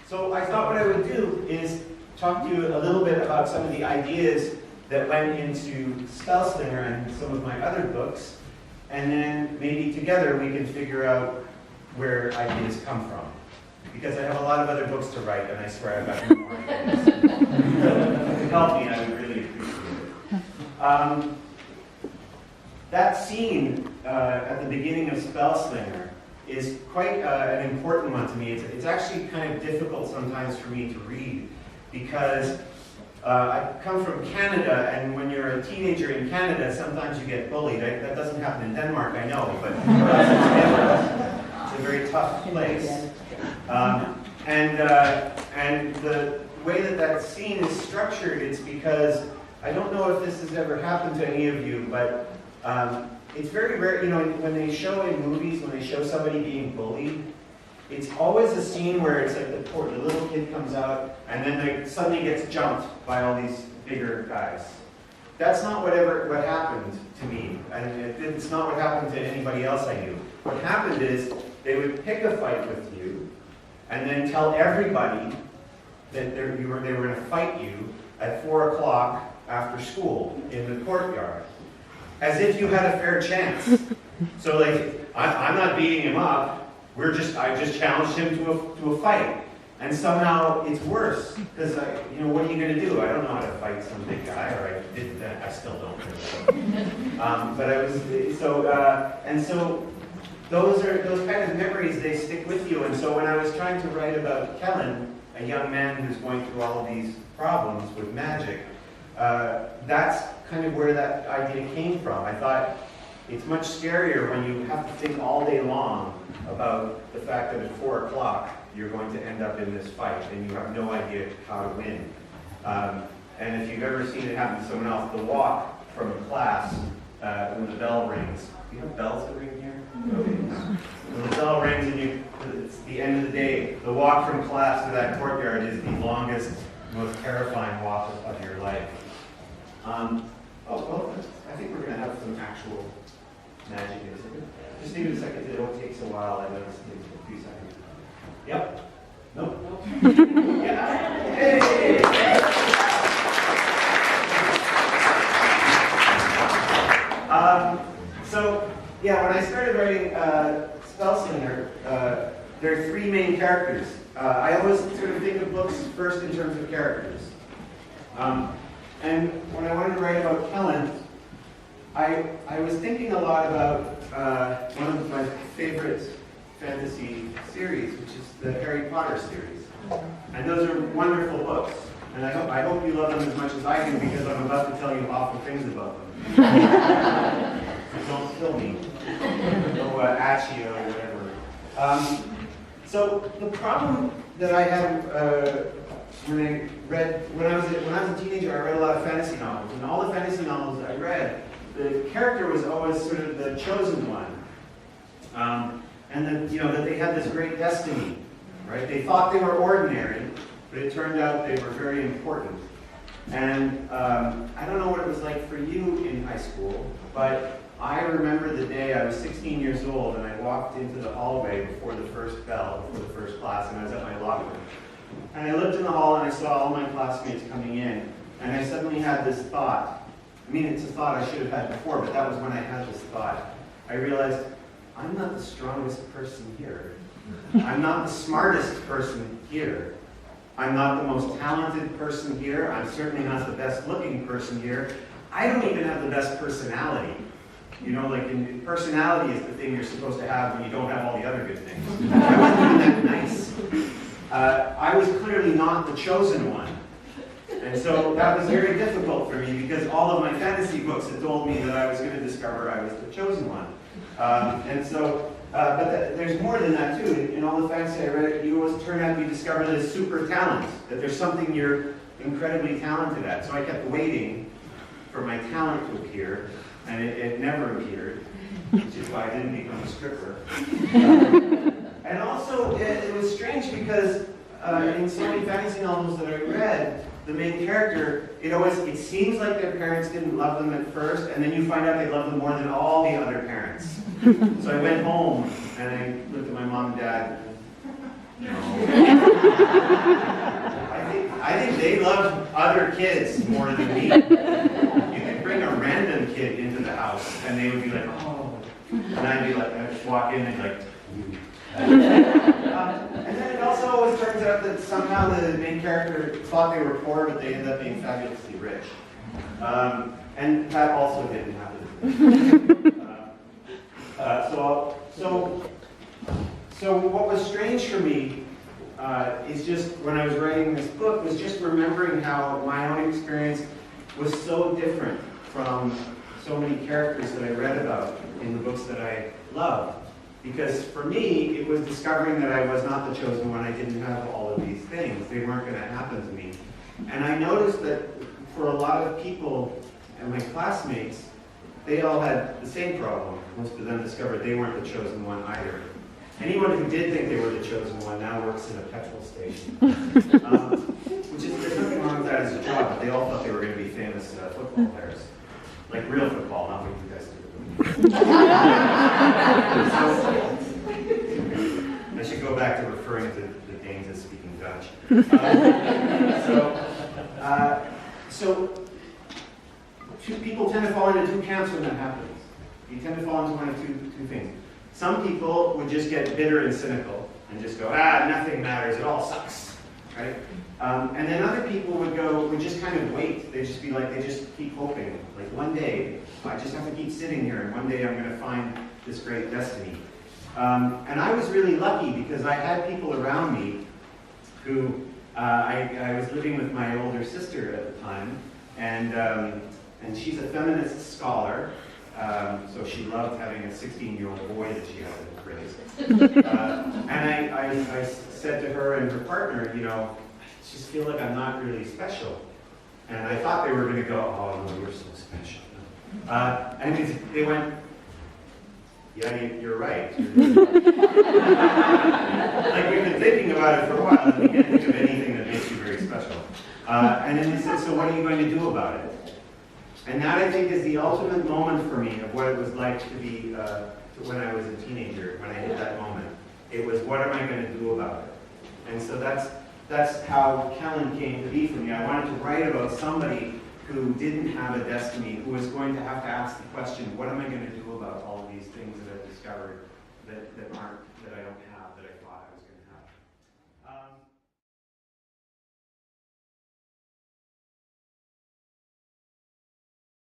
So I thought what I would do is talk to you a little bit about some of the ideas that went into Spellslinger and some of my other books, and then maybe together we can figure out where ideas come from. Because I have a lot of other books to write, and I swear I've got more ideas. So if you could help me, I would really appreciate it. That scene at the beginning of Spellslinger is quite an important one to me. It's actually kind of difficult sometimes for me to read because I come from Canada, and when you're a teenager in Canada, sometimes you get bullied. That doesn't happen in Denmark, I know, but for us it's a very tough place. And the way that scene is structured, it's because, I don't know if this has ever happened to any of you, but it's very rare, you know, when they show in movies, when they show somebody being bullied, it's always a scene where it's like the little kid comes out and then they suddenly gets jumped by all these bigger guys. That's not what happened to me, and it's not what happened to anybody else I knew. What happened is they would pick a fight with you and then tell everybody that they were going to fight you at 4 o'clock after school in the courtyard, as if you had a fair chance. So like, I'm not beating him up. I just challenged him to a fight, and somehow it's worse because you know, what are you going to do? I don't know how to fight some big guy, or I didn't. I still don't. But I was so those kind of memories, they stick with you. And so when I was trying to write about Kellen, a young man who's going through all of these problems with magic, that's kind of where that idea came from. I thought it's much scarier when you have to think all day long about the fact that at 4 o'clock you're going to end up in this fight and you have no idea how to win. And if you've ever seen it happen to someone else, the walk from class when the bell rings. Do you have bells that ring here? Okay. When the bell rings and it's the end of the day, the walk from class to that courtyard is the longest, most terrifying walk of your life. Well, I think we're going to have some actual magic here. Just give it a second. It always takes a while. I know it takes a few seconds. Yep. Nope. Yeah. Hey. So, yeah, when I started writing Spellslinger, there are 3 main characters. I always sort of think of books first in terms of characters. And when I wanted to write about Kellen, I was thinking a lot about one of my favorite fantasy series, which is the Harry Potter series. And those are wonderful books. And I hope you love them as much as I do, because I'm about to tell you awful things about them. So don't kill me. No Accio or whatever. So the problem that I had when I was a teenager, I read a lot of fantasy novels. And all the fantasy novels I read, the character was always sort of the chosen one. And that they had this great destiny, right? They thought they were ordinary, but it turned out they were very important. And I don't know what it was like for you in high school, but I remember the day I was 16 years old and I walked into the hallway before the first bell, before the first class, and I was at my locker. And I looked in the hall and I saw all my classmates coming in, and I suddenly had this thought. I mean, it's a thought I should have had before, but that was when I had this thought. I realized, I'm not the strongest person here. I'm not the smartest person here. I'm not the most talented person here. I'm certainly not the best looking person here. I don't even have the best personality. You know, like personality is the thing you're supposed to have when you don't have all the other good things. I wasn't even that nice. I was clearly not the chosen one. And so that was very difficult for me, because all of my fantasy books had told me that I was going to discover I was the chosen one. But there's more than that too. In all the fantasy I read, you always turn out you discover this super talent, that there's something you're incredibly talented at. So I kept waiting for my talent to appear, and it never appeared, which is why I didn't become a stripper. And also, it was strange because in so many fantasy novels that I read, the main character, it seems like their parents didn't love them at first, and then you find out they love them more than all the other parents. So I went home and I looked at my mom and dad, I think they loved other kids more than me. You could bring a random kid into the house, and they would be like, oh. And I'd be like, I'd just walk in and like, and then it also always turns out that somehow the main character thought they were poor, but they ended up being fabulously rich. And that also didn't happen. So what was strange for me is just when I was writing this book was just remembering how my own experience was so different from so many characters that I read about in the books that I loved. Because for me, it was discovering that I was not the chosen one. I didn't have all of these things. They weren't going to happen to me. And I noticed that for a lot of people and my classmates, they all had the same problem. Most of them discovered they weren't the chosen one either. Anyone who did think they were the chosen one now works in a petrol station. Which is, there's nothing wrong with that as a job, but they all thought they were going to be famous football players. Like real football, not what you guys do. I should go back to referring to the Danes as speaking Dutch. People tend to fall into two camps when that happens. You tend to fall into one of two things. Some people would just get bitter and cynical and just go, nothing matters, it all sucks, right? And then other people would just kind of wait. They'd just be like, they just keep hoping. Like one day, I just have to keep sitting here and one day I'm going to find this great destiny. And I was really lucky because I had people around me who, I was living with my older sister at the time, and she's a feminist scholar, so she loved having a 16-year-old boy that she had to raise. And I said to her and her partner, you know, I just feel like I'm not really special. And I thought they were going to go, oh no, you're so special. And they went, yeah, you're right. Like we've been thinking about it for a while, and we can't think of anything that makes you very special. And then they said, so what are you going to do about it? And that, I think, is the ultimate moment for me of what it was like to be, when I was a teenager, when I hit that moment. It was, what am I going to do about it? And so that's how Kellen came to be for me. I wanted to write about somebody who didn't have a destiny, who was going to have to ask the question, what am I going to do about all of these things that I've discovered that I don't have, that I thought I was going to have?